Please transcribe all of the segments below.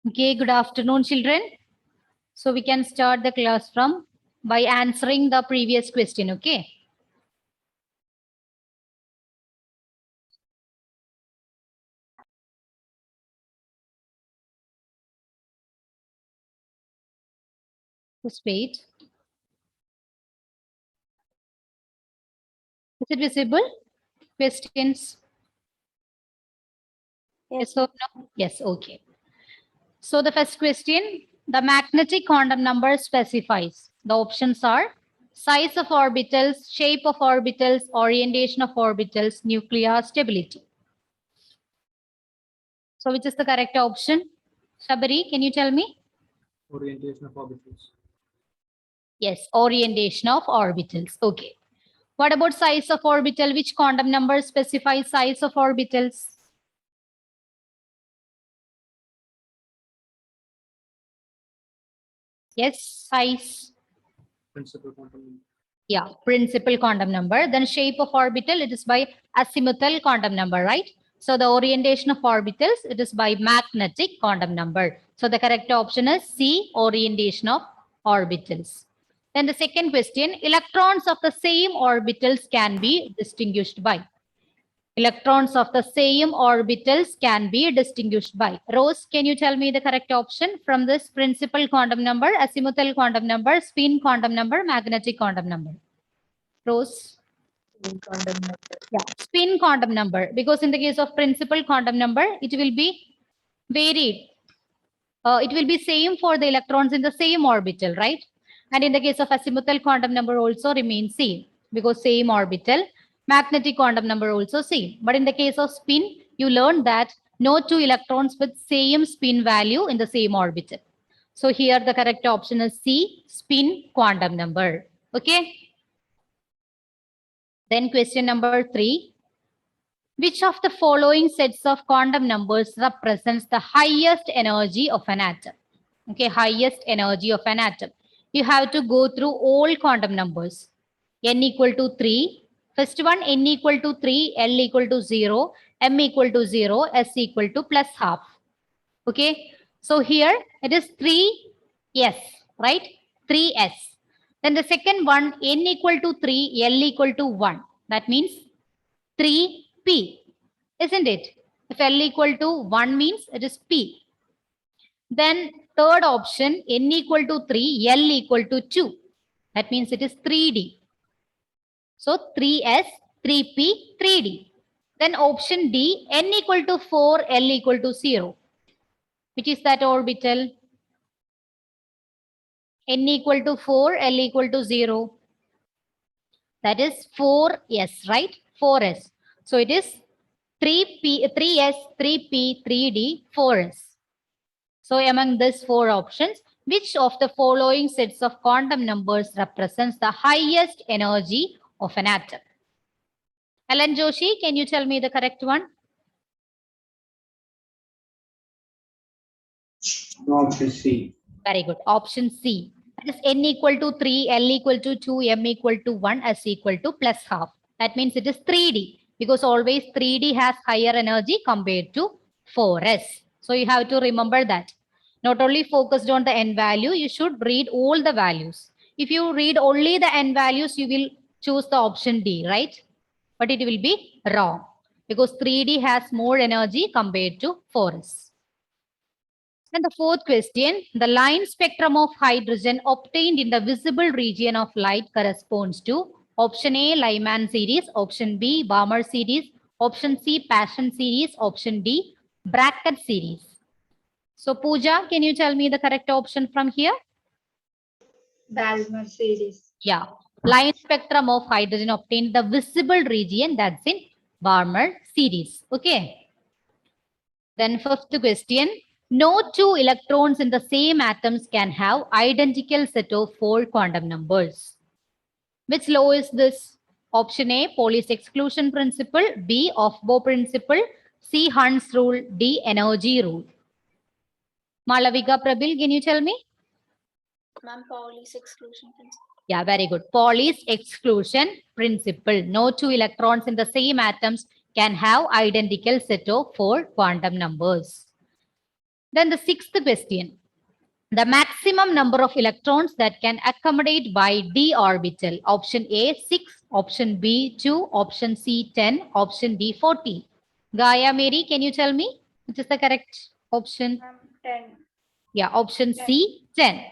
Okay, good afternoon, children. So we can start the class from by answering the previous question. Okay. Just wait. Is it visible? Questions? Yes or no? Yes. Okay. So the first question, the magnetic quantum number specifies. The options are size of orbitals, shape of orbitals, orientation of orbitals, nuclear stability. So which is the correct option? Shabari, can you tell me? Orientation of orbitals. Yes, orientation of orbitals. Okay. What about size of orbital? Which quantum number specifies size of orbitals? Yes, size. Principal quantum number. Yeah, principal quantum number. Then shape of orbital, it is by azimuthal quantum number, right? So the orientation of orbitals, it is by magnetic quantum number. So the correct option is C, orientation of orbitals. Then the second question, electrons of the same orbitals can be distinguished by. Electrons of the same orbitals can be distinguished by. Rose, can you tell me the correct option from this principal quantum number, azimuthal quantum number, spin quantum number, magnetic quantum number? Rose? Quantum number. Yeah, spin quantum number. Because in the case of principal quantum number, it will be varied. It will be same for the electrons in the same orbital, right? And in the case of azimuthal quantum number also remains same because same orbital. Magnetic quantum number also same. But in the case of spin, you learn that no two electrons with same spin value in the same orbital. So here the correct option is C, spin quantum number. Okay. Then question number 3. Which of the following sets of quantum numbers represents the highest energy of an atom? Okay, highest energy of an atom. You have to go through all quantum numbers. N equal to 3. First one, N equal to 3, L equal to 0, M equal to 0, S equal to plus half. Okay, so here it is 3S, right? 3S. Then the second one, N equal to 3, L equal to 1. That means 3P, isn't it? If L equal to 1 means it is P. Then third option, N equal to 3, L equal to 2. That means it is 3D. So 3S, 3P, 3D. Then option D, N equal to 4, L equal to 0. Which is that orbital? N equal to 4, L equal to 0. That is 4S, right? 4S. So it is 3P, 3S, 3P, 3D, 4S. So among these four options, which of the following sets of quantum numbers represents the highest energy of an atom? Alan Joshi, can you tell me the correct one? Option C. Very good. Option C. That is N equal to 3, L equal to 2, M equal to 1, S equal to plus half. That means it is 3D because always 3D has higher energy compared to 4S. So you have to remember that. Not only focused on the N value, you should read all the values. If you read only the N values, you will choose the option D, right? But it will be wrong because 3D has more energy compared to 4S. And the fourth question, the line spectrum of hydrogen obtained in the visible region of light corresponds to option A, Lyman series, option B, Balmer series, option C, Paschen series, option D, Brackett series. So Pooja, can you tell me the correct option from here? Balmer series. Yeah, line spectrum of hydrogen obtained the visible region, that's in Balmer series. Okay. Then fifth question, no two electrons in the same atoms can have identical set of 4 quantum numbers. Which law is this? Option A, Pauli's exclusion principle, B, Aufbau principle, C, Hund's rule, D, energy rule. Malavika Prabil, can you tell me? Ma'am, Pauli's exclusion principle. Yeah, very good. Pauli's exclusion principle. No two electrons in the same atoms can have identical set of 4 quantum numbers. Then the sixth question. The maximum number of electrons that can accommodate by d orbital. Option A 6, option B 2, option C 10, option D 14. Gaia Mary, can you tell me which is the correct option? 10. Yeah, option C 10.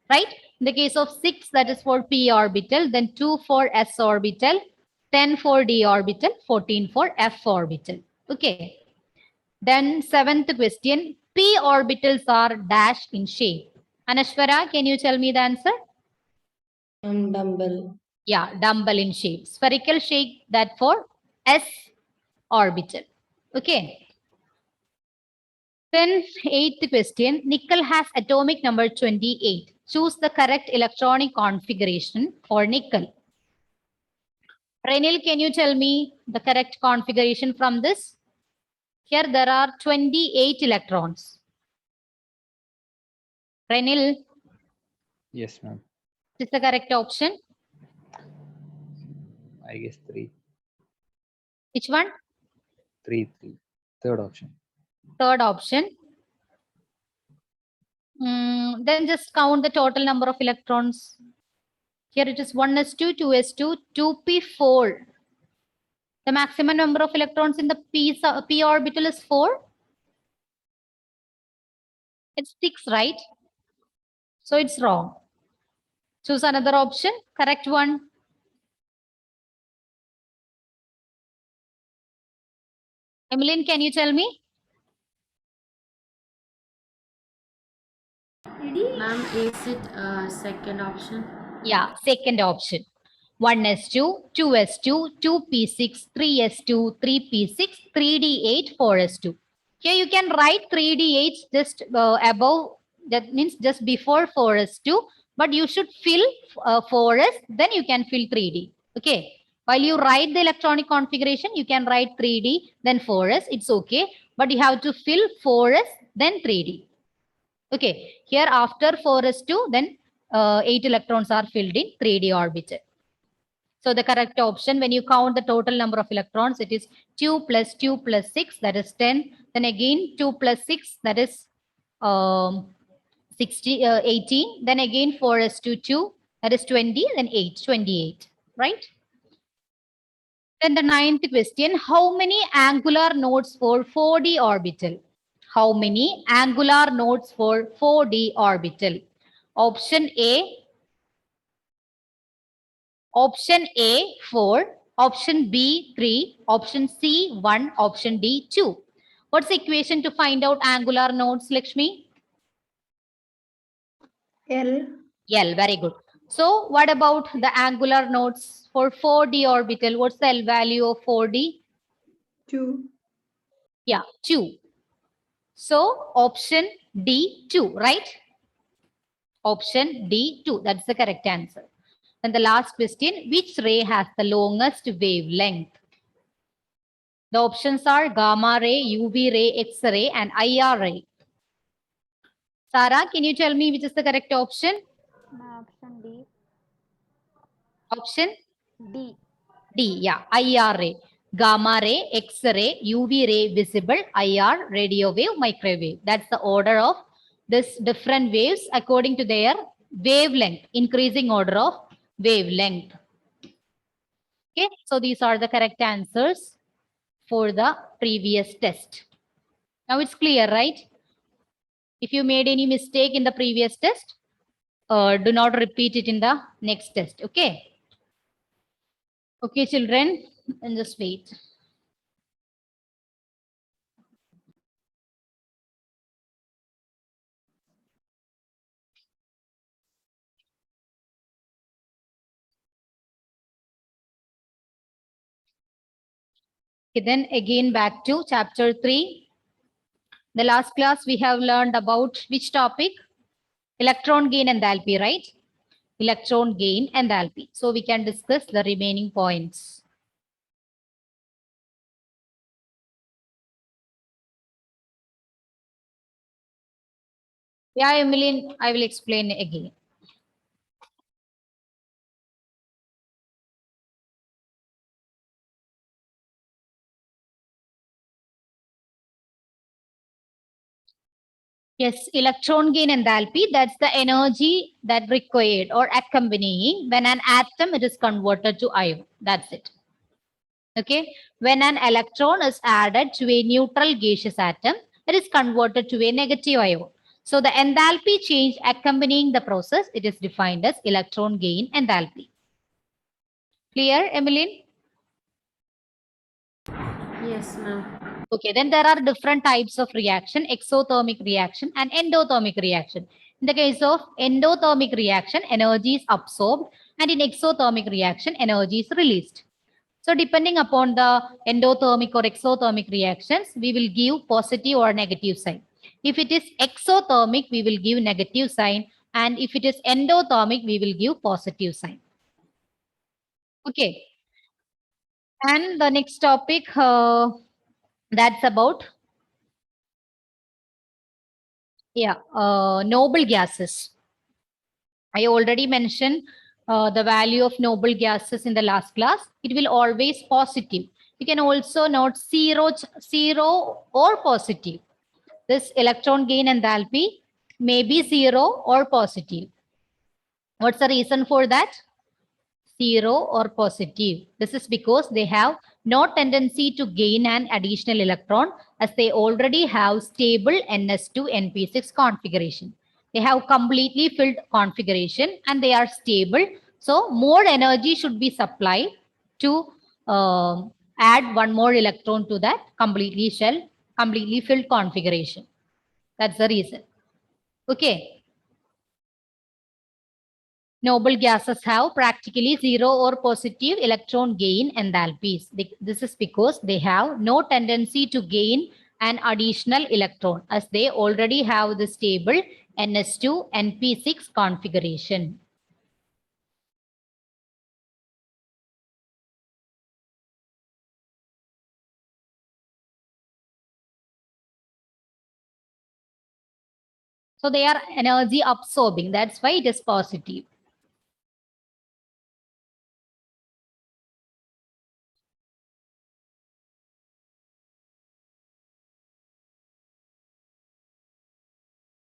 Right? In the case of 6, that is for p orbital, then 2 for s orbital, 10 for d orbital, 14 for f orbital. Okay. Then seventh question, p orbitals are dash in shape. Anashwara, can you tell me the answer? Dumbbell. Yeah, dumbbell in shape. Spherical shape, that for s orbital. Okay. Then eighth question, nickel has atomic number 28. Choose the correct electronic configuration for nickel. Renil, can you tell me the correct configuration from this? Here there are 28 electrons. Renil, Yes, ma'am. is the correct option? I guess three. Which one? Three. Third option. Third option. Then just count the total number of electrons. Here it is 1s2, 2s2, 2p4. The maximum number of electrons in the p orbital is 4. It's 6, right? So it's wrong. Choose another option. Correct one. Emmeline, can you tell me? Ma'am, is it second option? Yeah, second option. 1s2, 2s2, 2p6, 3s2, 3p6, 3d8, 4s2. Here you can write 3d8 just above, that means just before 4s2, but you should fill 4s, then you can fill 3d. Okay. While you write the electronic configuration, you can write 3d, then 4s, it's okay. But you have to fill 4s, then 3d. Okay. Here after 4s2, then 8 electrons are filled in 3d orbital. So the correct option, when you count the total number of electrons, it is 2 plus 2 plus 6, that is 10. Then again 2 plus 6, that is 18. Then again 4s2 2, that is 20. Then 8, 28, right? Then the ninth question, how many angular nodes for 4d orbital? How many angular nodes for 4d orbital? Option A, 4, option B 3, option C 1, option D 2. What's the equation to find out angular nodes, Lakshmi? L. L, very good. So what about the angular nodes for 4d orbital? What's the L value of 4d? 2. Yeah, 2. So option D 2, right? Option D 2, that's the correct answer. And the last question, which ray has the longest wavelength? The options are gamma ray, UV ray, X-ray, and IR ray. Sarah, can you tell me which is the correct option? Option D. Option D. D, yeah, IR ray. Gamma ray, X-ray, UV ray, visible, IR, radio wave, microwave. That's the order of this different waves according to their wavelength, increasing order of wavelength. Okay, so these are the correct answers for the previous test. Now it's clear, right? If you made any mistake in the previous test, do not repeat it in the next test. Okay. Okay, children, and just wait. Okay, then again back to chapter 3. The last class we have learned about which topic? Electron gain enthalpy, right? Electron gain enthalpy. So we can discuss the remaining points. Yeah, Emmeline, I will explain again. Yes, electron gain enthalpy, that's the energy that required or accompanying when an atom it is converted to ion. That's it. Okay, when an electron is added to a neutral gaseous atom, it is converted to a negative ion. So the enthalpy change accompanying the process, it is defined as electron gain enthalpy. Clear, Emmeline? Yes, ma'am. Okay, then there are different types of reaction, exothermic reaction and endothermic reaction. In the case of endothermic reaction, energy is absorbed, and in exothermic reaction, energy is released. So depending upon the endothermic or exothermic reactions, we will give positive or negative sign. If it is exothermic, we will give negative sign, and if it is endothermic, we will give positive sign. Okay. And the next topic, that's about noble gases. I already mentioned the value of noble gases in the last class. It will always positive. You can also note zero or positive. This electron gain enthalpy may be 0 or positive. What's the reason for that? 0 or positive. This is because they have no tendency to gain an additional electron, as they already have stable ns2 np6 configuration. They have completely filled configuration and they are stable. So more energy should be supplied to add one more electron to that completely filled configuration. That's the reason. Okay. Noble gases have practically 0 or positive electron gain enthalpies. This is because they have no tendency to gain an additional electron, as they already have the stable ns2 np6 configuration. So they are energy absorbing. That's why it is positive.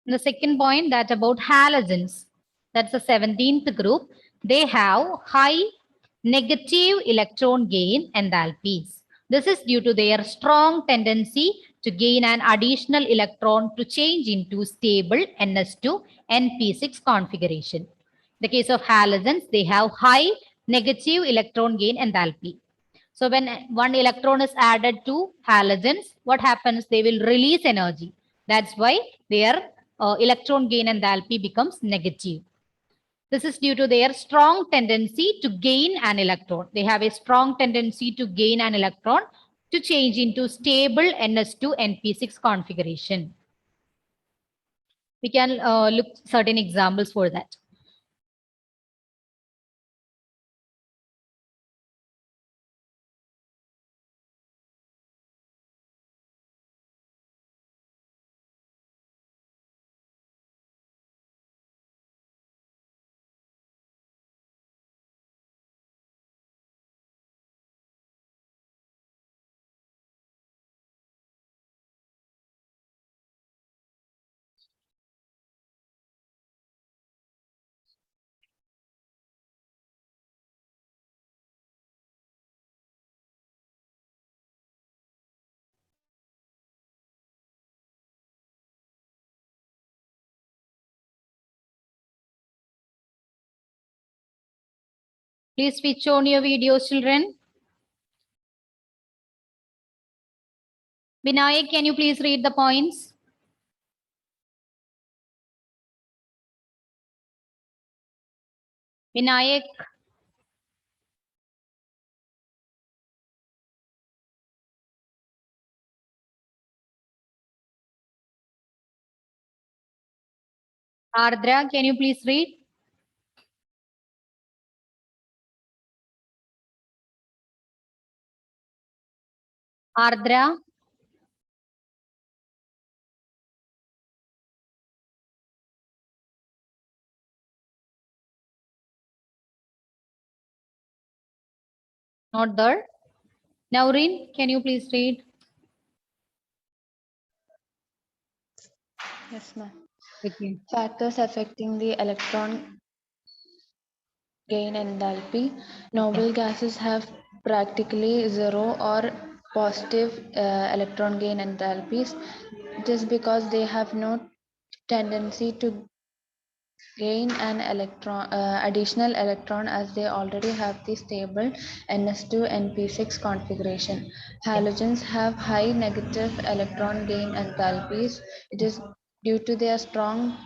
The second point, that about halogens. That's the 17th group. They have high negative electron gain enthalpies. This is due to their strong tendency to gain an additional electron to change into stable ns2 np6 configuration. In the case of halogens, they have high negative electron gain enthalpy. So when one electron is added to halogens, what happens? They will release energy. That's why their electron gain enthalpy becomes negative. This is due to their strong tendency to gain an electron. They have a strong tendency to gain an electron to change into stable ns2 np6 configuration. We can look certain examples for that. Please switch on your videos, children. Vinayak, can you please read the points? Vinayak. Ardra, can you please read? Ardra. Not there. Naureen, can you please read? Yes, ma'am. Okay. Factors affecting the electron gain enthalpy. Noble gases have practically zero or positive electron gain enthalpies just because they have no tendency to gain an additional electron as they already have the stable ns2 np6 configuration. Halogens have high negative electron gain enthalpies. It is due to their strong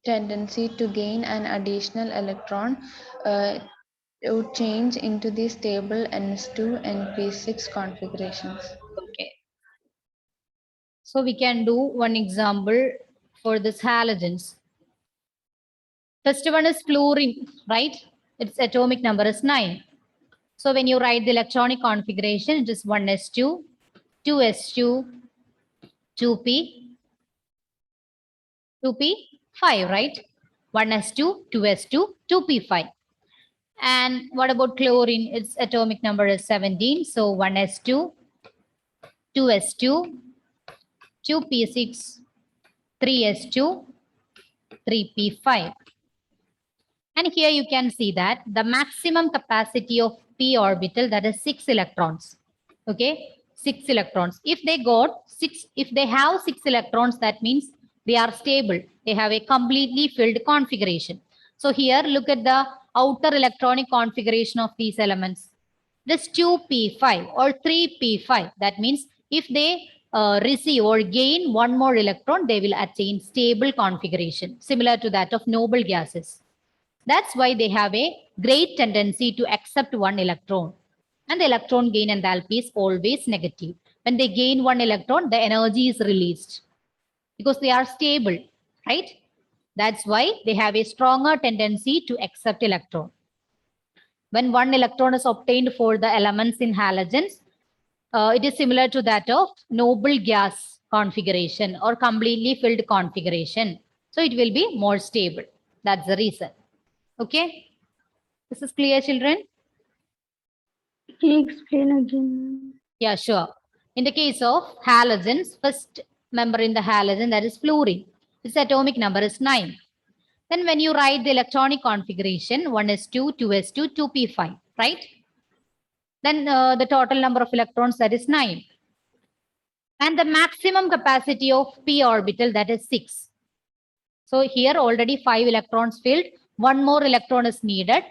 tendency to gain an additional electron to change into the stable ns2 np6 configurations. Okay. So we can do one example for this halogens. First one is fluorine, right? Its atomic number is 9. So when you write the electronic configuration, it is 1s2, 2s2, 2p, 2p5, right? 1s2, 2s2, 2p5. And what about chlorine? Its atomic number is 17. So 1s2, 2s2, 2p6, 3s2, 3p5. And here you can see that the maximum capacity of p orbital, that is 6 electrons. Okay, 6 electrons. If they have 6 electrons, that means they are stable. They have a completely filled configuration. So here look at the outer electronic configuration of these elements. This 2p5 or 3p5. That means if they receive or gain one more electron, they will attain stable configuration, similar to that of noble gases. That's why they have a great tendency to accept one electron. And the electron gain enthalpy is always negative. When they gain one electron, the energy is released because they are stable, right? That's why they have a stronger tendency to accept electron. When one electron is obtained for the elements in halogens, it is similar to that of noble gas configuration or completely filled configuration. So it will be more stable. That's the reason. Okay, this is clear, children? Can you explain again? Yeah, sure. In the case of halogens, first member in the halogen, that is fluorine. Its atomic number is 9. Then when you write the electronic configuration, 1s2, 2s2, 2p5, right? Then the total number of electrons, that is 9. And the maximum capacity of p orbital, that is 6. So here already 5 electrons filled. One more electron is needed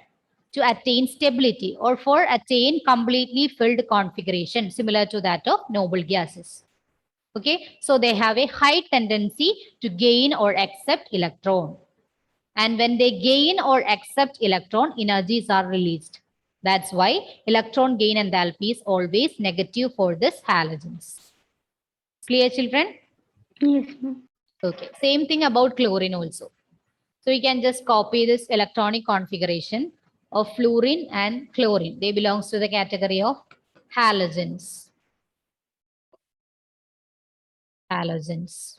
to attain stability or for attain completely filled configuration, similar to that of noble gases. Okay, so they have a high tendency to gain or accept electron. And when they gain or accept electron, energies are released. That's why electron gain enthalpy is always negative for this halogens. Clear, children? Yes, ma'am. Okay, same thing about chlorine also. So you can just copy this electronic configuration of fluorine and chlorine. They belong to the category of halogens. Halogens.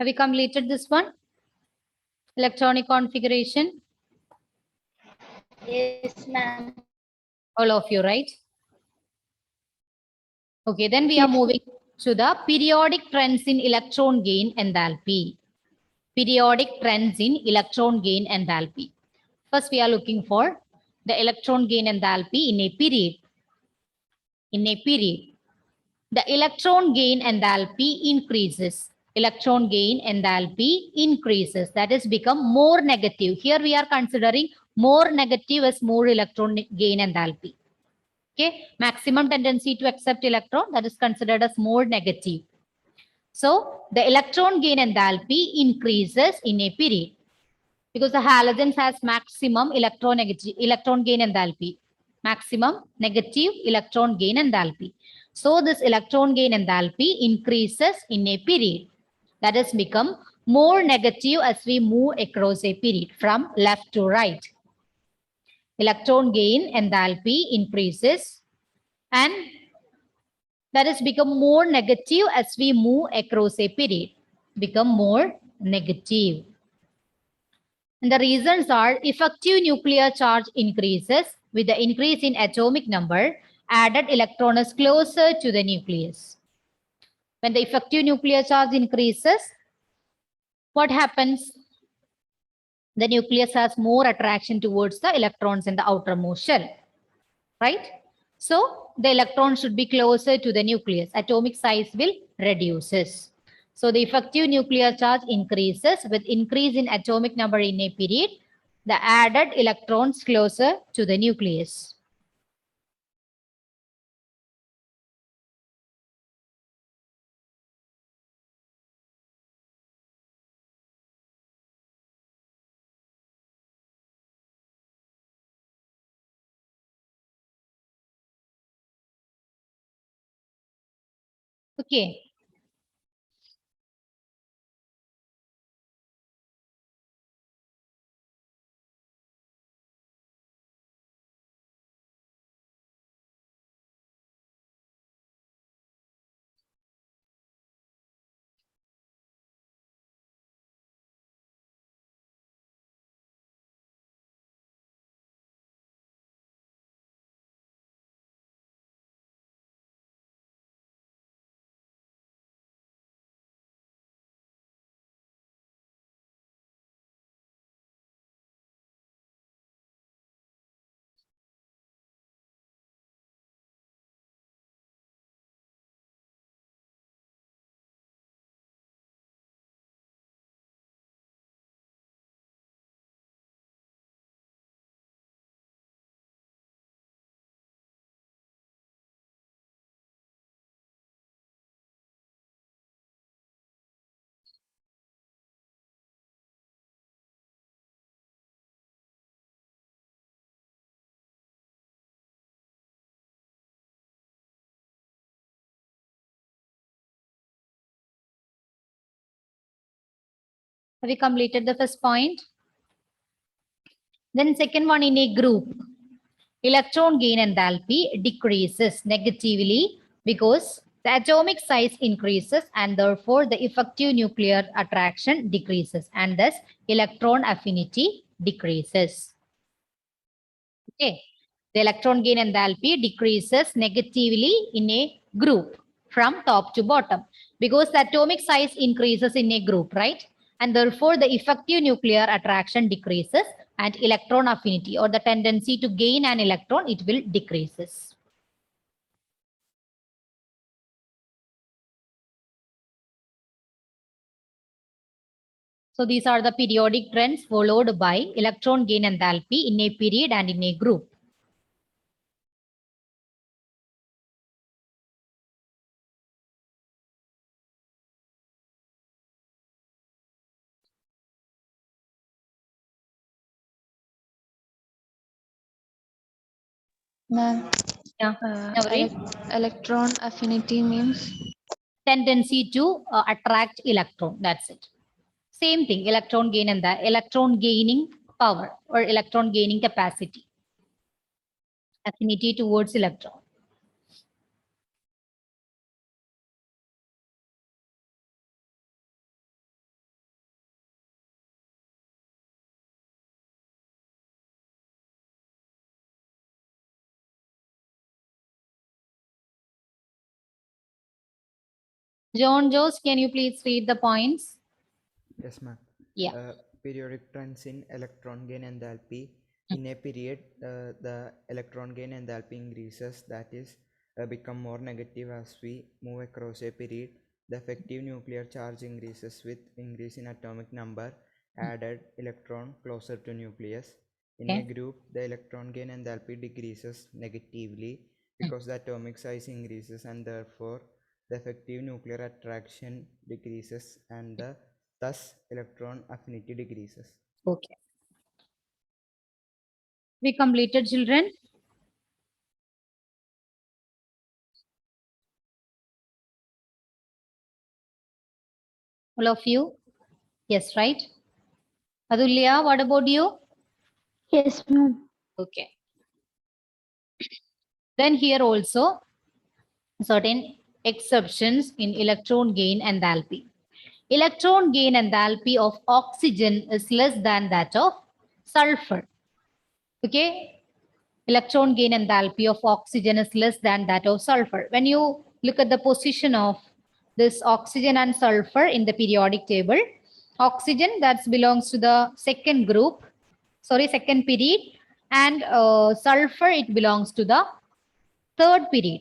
Have you completed this one? Electronic configuration? Yes, ma'am. All of you, right? Okay, then we are moving to the periodic trends in electron gain enthalpy. Periodic trends in electron gain enthalpy. First, we are looking for the electron gain enthalpy in a period. In a period, the electron gain enthalpy increases. Electron gain enthalpy increases. That is become more negative. Here we are considering more negative as more electron gain enthalpy. Okay, maximum tendency to accept electron, that is considered as more negative. So the electron gain enthalpy increases in a period because the halogens has maximum electron gain enthalpy. Maximum negative electron gain enthalpy. So this electron gain enthalpy increases in a period. that is become more negative as we move across a period from left to right. Electron gain enthalpy increases and that is become more negative as we move across a period, become more negative. And the reasons are effective nuclear charge increases with the increase in atomic number, added electron is closer to the nucleus. When the effective nuclear charge increases, what happens? The nucleus has more attraction towards the electrons in the outermost shell, right? So the electron should be closer to the nucleus. Atomic size will reduces. So the effective nuclear charge increases with increase in atomic number in a period. The added electrons closer to the nucleus. Okay. Have we completed the first point? Then second one, in a group, electron gain enthalpy decreases negatively because the atomic size increases and therefore the effective nuclear attraction decreases and thus electron affinity decreases. Okay. The electron gain enthalpy decreases negatively in a group from top to bottom because the atomic size increases in a group, right? And therefore the effective nuclear attraction decreases and electron affinity or the tendency to gain an electron, it will decreases. So these are the periodic trends followed by electron gain enthalpy in a period and in a group. Ma'am, Yeah. Navreet? electron affinity means? Tendency to attract electron, that's it. Same thing, electron gain and the electron gaining power or electron gaining capacity. Affinity towards electron. John Joes, can you please read the points? Yes, ma'am. Yeah. Periodic trends in electron gain enthalpy. In a period, the electron gain enthalpy increases, that is, become more negative as we move across a period. The effective nuclear charge increases with increase in atomic number, added electron closer to nucleus. In a group, the electron gain enthalpy decreases negatively because the atomic size increases and therefore the effective nuclear attraction decreases and thus electron affinity decreases. Okay. We completed, children. All of you? Yes, right? Adulya, what about you? Yes, ma'am. Okay. Then here also certain exceptions in electron gain enthalpy. Electron gain enthalpy of oxygen is less than that of sulfur. Okay. Electron gain enthalpy of oxygen is less than that of sulfur. When you look at the position of this oxygen and sulfur in the periodic table, oxygen that belongs to the second group, second period, and sulfur, it belongs to the third period.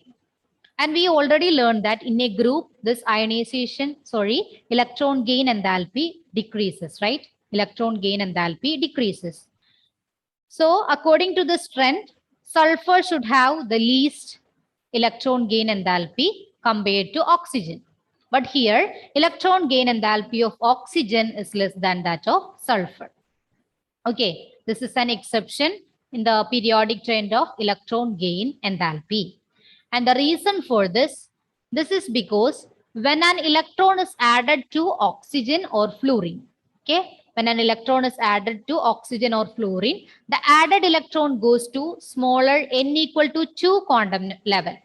And we already learned that in a group, this electron gain enthalpy decreases, right? Electron gain enthalpy decreases. So according to this trend, sulfur should have the least electron gain enthalpy compared to oxygen. But here, electron gain enthalpy of oxygen is less than that of sulfur. Okay, this is an exception in the periodic trend of electron gain enthalpy. And the reason for this is because when an electron is added to oxygen or fluorine, okay, when an electron is added to oxygen or fluorine, the added electron goes to smaller n equal to 2 quantum level,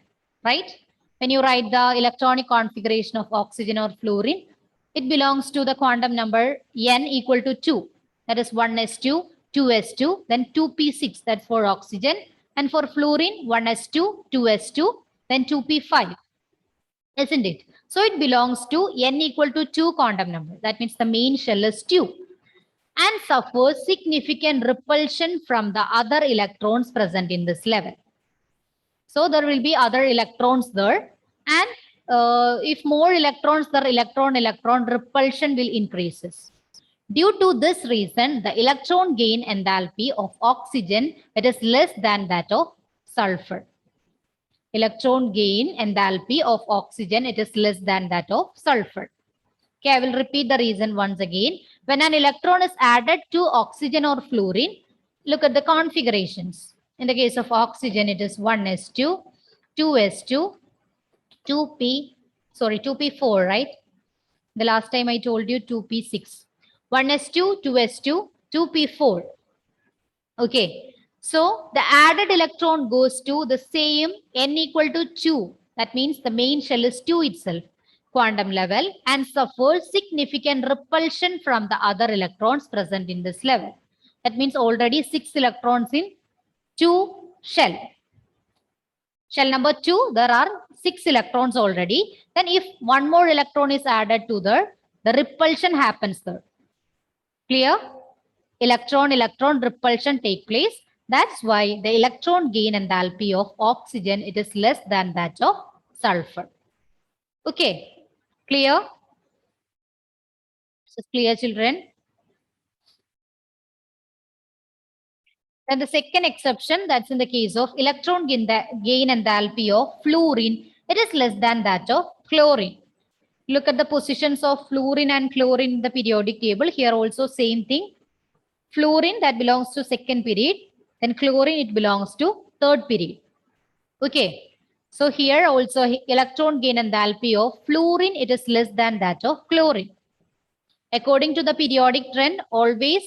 right? When you write the electronic configuration of oxygen or fluorine, it belongs to the quantum number n equal to 2. That is 1s2, 2s2, then 2p6, that's for oxygen. And for fluorine, 1s2, 2s2, then 2p5. Isn't it? So it belongs to n equal to 2 quantum number. That means the main shell is 2 and suffers significant repulsion from the other electrons present in this level. So there will be other electrons there, and if more electrons, the electron repulsion will increases. Due to this reason, the electron gain enthalpy of oxygen, it is less than that of sulfur. Electron gain enthalpy of oxygen, it is less than that of sulfur. Okay, I will repeat the reason once again. When an electron is added to oxygen or fluorine, look at the configurations. In the case of oxygen, it is 1s2, 2s2, 2p4, right? The last time I told you 2p6. 1s2, 2s2, 2p4. Okay, so the added electron goes to the same n equal to 2. That means the main shell is 2 itself, quantum level, and suffers significant repulsion from the other electrons present in this level. That means already 6 electrons in 2 shell. Shell number 2, there are 6 electrons already. Then if one more electron is added to there, the repulsion happens there. Clear? Electron repulsion take place. That's why the electron gain enthalpy of oxygen, it is less than that of sulfur. Okay, clear? This is clear, children? Then the second exception, that's in the case of electron gain enthalpy of fluorine, it is less than that of chlorine. Look at the positions of fluorine and chlorine in the periodic table. Here also same thing. Fluorine, that belongs to second period. Then chlorine, it belongs to third period. Okay. So here also electron gain enthalpy of fluorine, it is less than that of chlorine. According to the periodic trend, always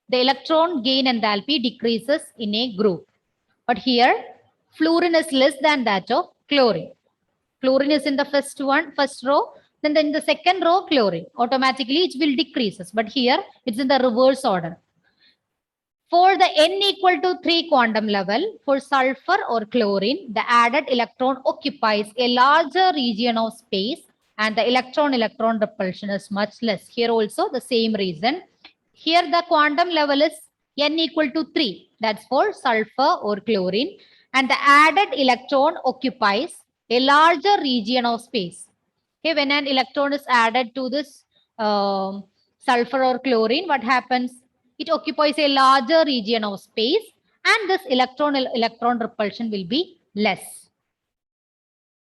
the electron gain enthalpy decreases in a group. But here, fluorine is less than that of chlorine. Chlorine is in the first row. Then in the second row, chlorine. Automatically, it will decreases. But here, it's in the reverse order. For the n equal to 3 quantum level, for sulfur or chlorine, the added electron occupies a larger region of space and the electron repulsion is much less. Here also the same reason. Here the quantum level is n equal to 3. That's for sulfur or chlorine. And the added electron occupies a larger region of space. Okay, when an electron is added to this sulfur or chlorine, what happens? It occupies a larger region of space and this electron repulsion will be less.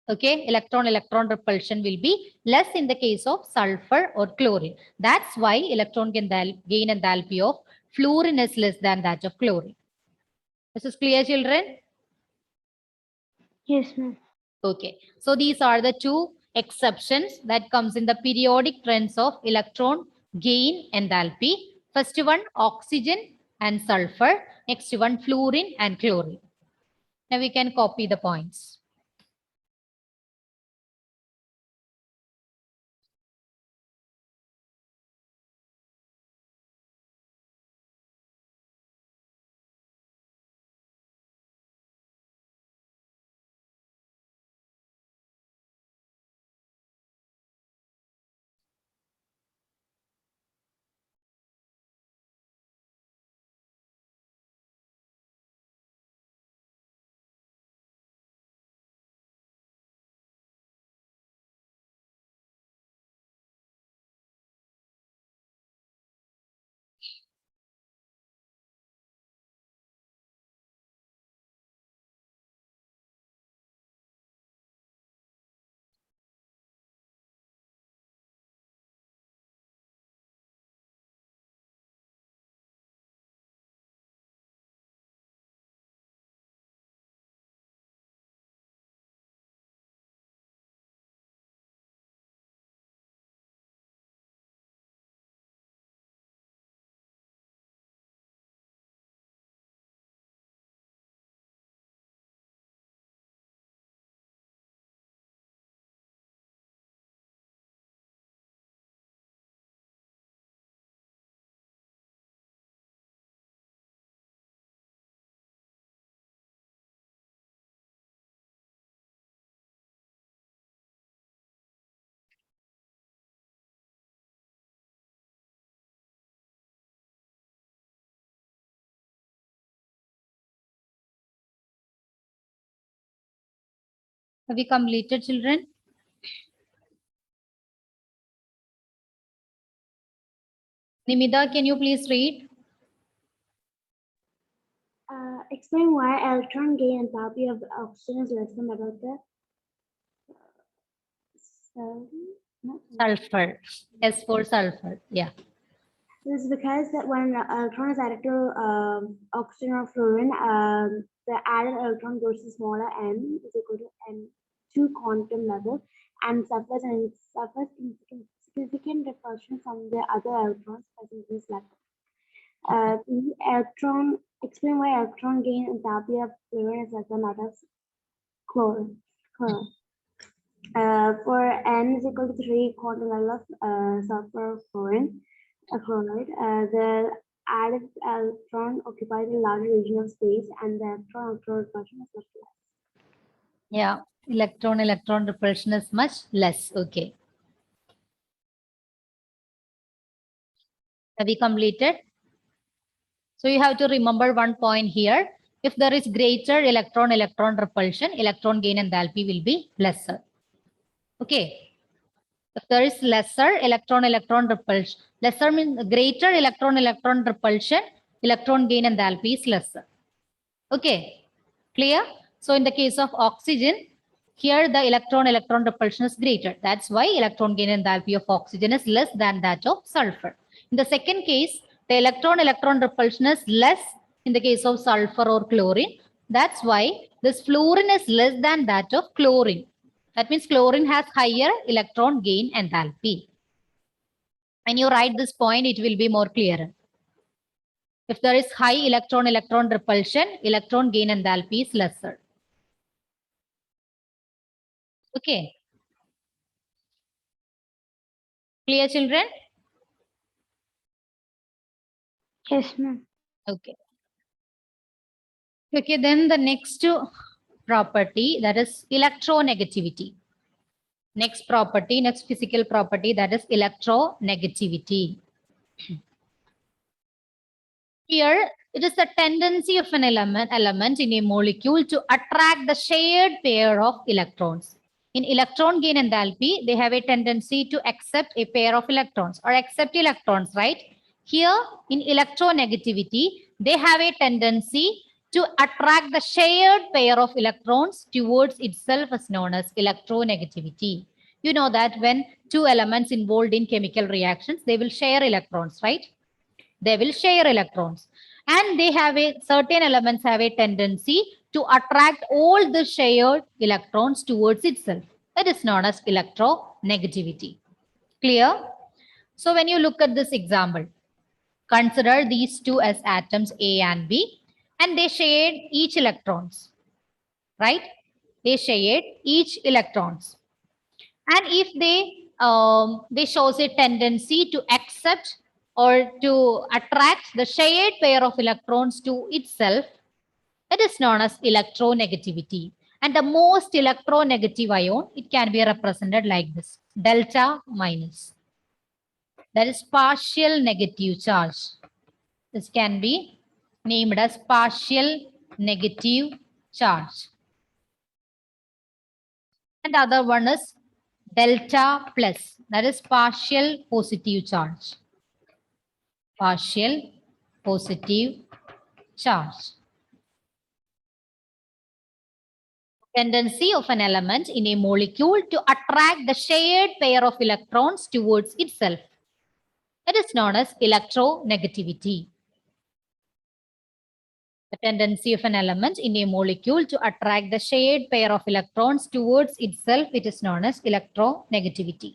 Okay, electron repulsion will be less in the case of sulfur or chlorine. That's why electron gain enthalpy of fluorine is less than that of chlorine. This is clear, children? Yes, ma'am. Okay, so these are the two exceptions that comes in the periodic trends of electron gain enthalpy. First one, oxygen and sulfur. Next one, fluorine and chlorine. Now we can copy the points. Have we completed, children? Nimida, can you please read? Explain why electron gain enthalpy of oxygen is less than that of the Sulfur. S for sulfur. Yeah. This is because that when an electron is added to oxygen or fluorine, the added electron goes to smaller n is equal to n2 quantum level and suffers significant repulsion from the other electrons present in this level. The electron explain why electron gain enthalpy of fluorine is less than that of chlorine. For n is equal to 3 quantum level of sulfur fluorine. Chloride, the added electron occupies a larger region of space and the electron repulsion is much less. Yeah. Electron repulsion is much less. Okay. Have we completed? So you have to remember one point here. If there is greater electron repulsion, electron gain enthalpy will be lesser. Okay. If there is lesser electron repulsion, lesser means greater electron repulsion, electron gain enthalpy is lesser. Okay, clear? So in the case of oxygen, here the electron repulsion is greater. That's why electron gain enthalpy of oxygen is less than that of sulfur. In the second case, the electron repulsion is less in the case of sulfur or chlorine. That's why this fluorine is less than that of chlorine. That means chlorine has higher electron gain enthalpy. When you write this point, it will be more clear. If there is high electron repulsion, electron gain enthalpy is lesser. Okay. Clear, children? Yes, ma'am. Okay. Okay, then the next property, that is electronegativity. Next property, next physical property, that is electronegativity. Here, it is the tendency of an element in a molecule to attract the shared pair of electrons. In electron gain enthalpy, they have a tendency to accept a pair of electrons or accept electrons, right? Here, in electronegativity, they have a tendency to attract the shared pair of electrons towards itself is known as electronegativity. You know that when two elements involved in chemical reactions, they will share electrons, right? They will share electrons. And they have certain elements have a tendency to attract all the shared electrons towards itself. It is known as electronegativity. Clear? So when you look at this example, consider these two as atoms A and B, and they shared each electrons, right? They shared each electrons. And if they shows a tendency to accept or to attract the shared pair of electrons to itself, it is known as electronegativity. And the most electronegative ion, it can be represented like this, delta minus. That is partial negative charge. This can be named as partial negative charge. And the other one is delta plus. That is partial positive charge. Partial positive charge. Tendency of an element in a molecule to attract the shared pair of electrons towards itself. It is known as electronegativity. The tendency of an element in a molecule to attract the shared pair of electrons towards itself, it is known as electronegativity.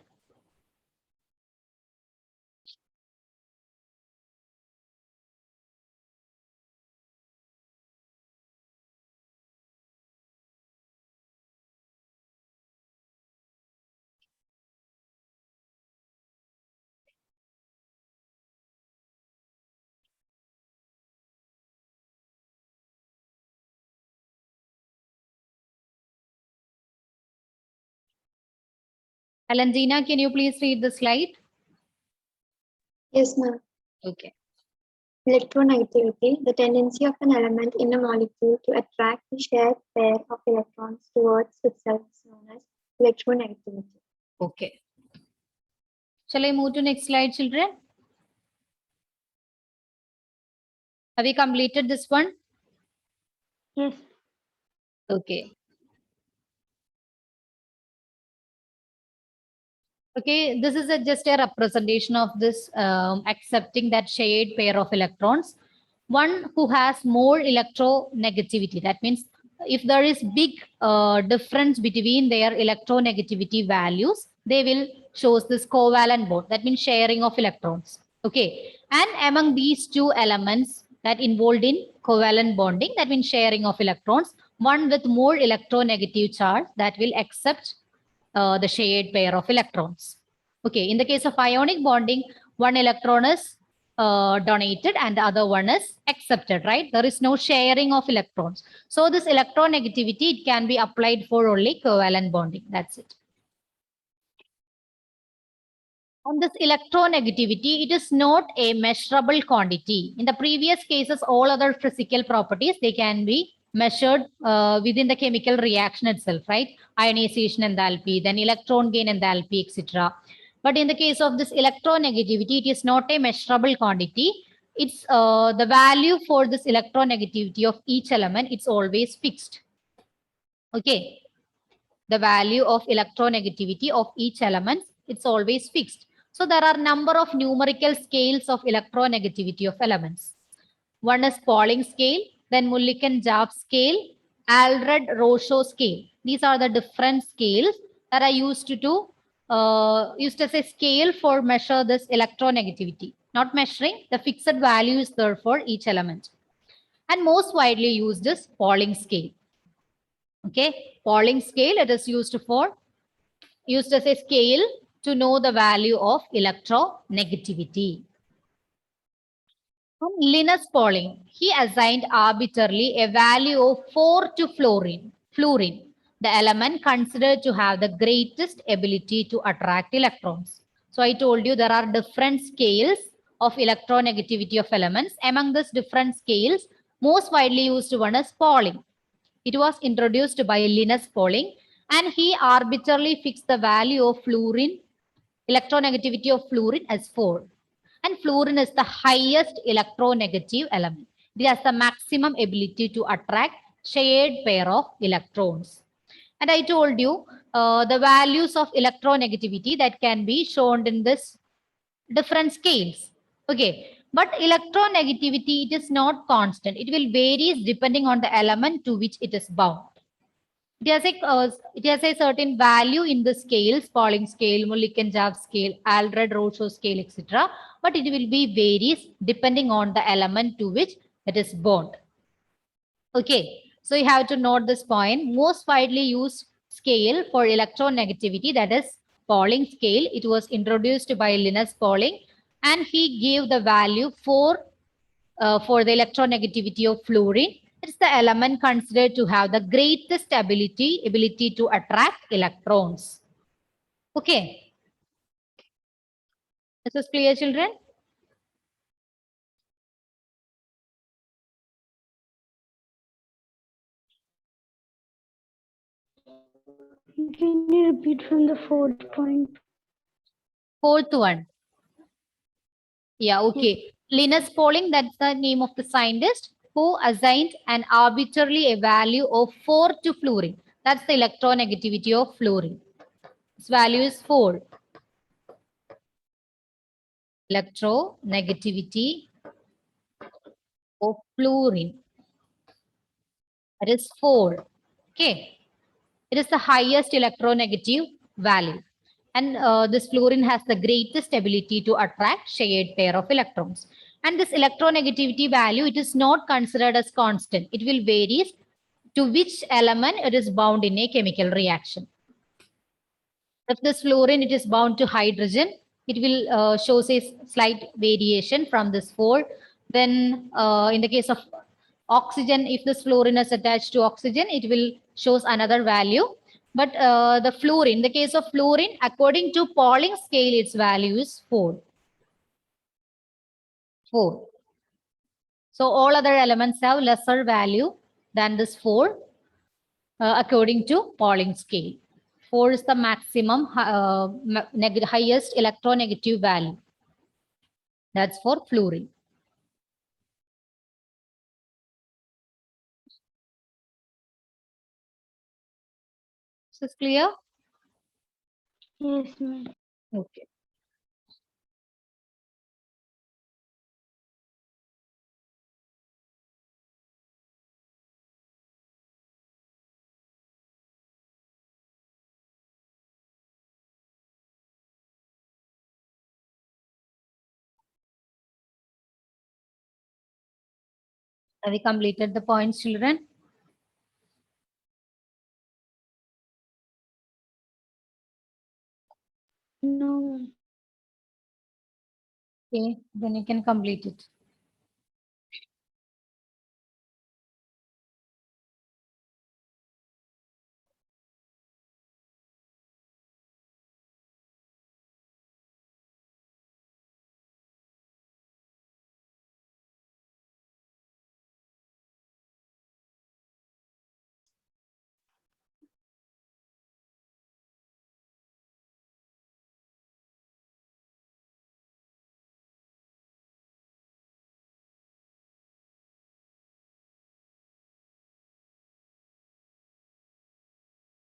Alandina, can you please read the slide? Yes, ma'am. Okay. Electronegativity, the tendency of an element in a molecule to attract the shared pair of electrons towards itself, is known as electronegativity. Okay. Shall I move to next slide, children? Have you completed this one? Yes. Okay. Okay, this is just a representation of this accepting that shared pair of electrons. One who has more electronegativity, that means if there is big difference between their electronegativity values, they will shows this covalent bond, that means sharing of electrons. Okay, and among these two elements that involved in covalent bonding, that means sharing of electrons, one with more electronegative charge that will accept the shared pair of electrons. Okay, in the case of ionic bonding, one electron is donated and the other one is accepted, right? There is no sharing of electrons. So this electronegativity, it can be applied for only covalent bonding. That's it. On this electronegativity, it is not a measurable quantity. In the previous cases, all other physical properties, they can be measured within the chemical reaction itself, right? Ionization enthalpy, then electron gain enthalpy, etc. But in the case of this electronegativity, it is not a measurable quantity. It's the value for this electronegativity of each element, it's always fixed. Okay. The value of electronegativity of each element, it's always fixed. So there are number of numerical scales of electronegativity of elements. One is Pauling scale, then Mulliken-Gibbs scale, Aldred-Roshow scale. These are the different scales that are used as a scale for measure this electronegativity. Not measuring, the fixed value is there for each element. And most widely used is Pauling scale. Okay, Pauling scale, it is used as a scale to know the value of electronegativity. From Linus Pauling, he assigned arbitrarily a value of 4 to fluorine, the element considered to have the greatest ability to attract electrons. So I told you there are different scales of electronegativity of elements. Among these different scales, most widely used one is Pauling. It was introduced by Linus Pauling, and he arbitrarily fixed the value of fluorine, electronegativity of fluorine as 4. And fluorine is the highest electronegative element. It has the maximum ability to attract shared pair of electrons. And I told you the values of electronegativity that can be shown in this different scales. Okay, but electronegativity, it is not constant. It will vary depending on the element to which it is bound. it has a certain value in the scales, Pauling scale, Mulliken-Jav scale, Allred-Rousseau scale, etc. But it will be varies depending on the element to which it is bound. Okay, so you have to note this point. Most widely used scale for electronegativity, that is Pauling scale. It was introduced by Linus Pauling, and he gave the value for the electronegativity of fluorine. It's the element considered to have the greatest ability to attract electrons. Okay. This is clear, children? Can you repeat from the fourth point? Fourth one. Yeah, okay. Linus Pauling, that's the name of the scientist who assigned an arbitrarily a value of 4 to fluorine. That's the electronegativity of fluorine. Its value is 4. Electronegativity of fluorine. That is 4. Okay. It is the highest electronegative value. And this fluorine has the greatest ability to attract shared pair of electrons. And this electronegativity value, it is not considered as constant. It will vary to which element it is bound in a chemical reaction. If this fluorine, it is bound to hydrogen, it will shows a slight variation from this 4. Then in the case of oxygen, if this fluorine is attached to oxygen, it will shows another value. But the fluorine, in the case of fluorine, according to Pauling scale, its value is 4. 4. So all other elements have lesser value than this 4 according to Pauling scale. 4 is the maximum highest electronegative value. That's for fluorine. Is this clear? Yes, ma'am. Okay. Have we completed the points, children? No. Okay, then you can complete it.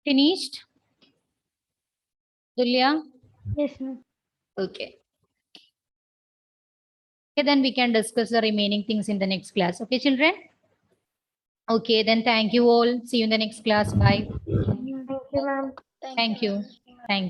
Finished? Julia? Yes, ma'am. Okay. Okay, then we can discuss the remaining things in the next class. Okay, children? Okay, then thank you all. See you in the next class. Bye. Thank you, ma'am. Thank you.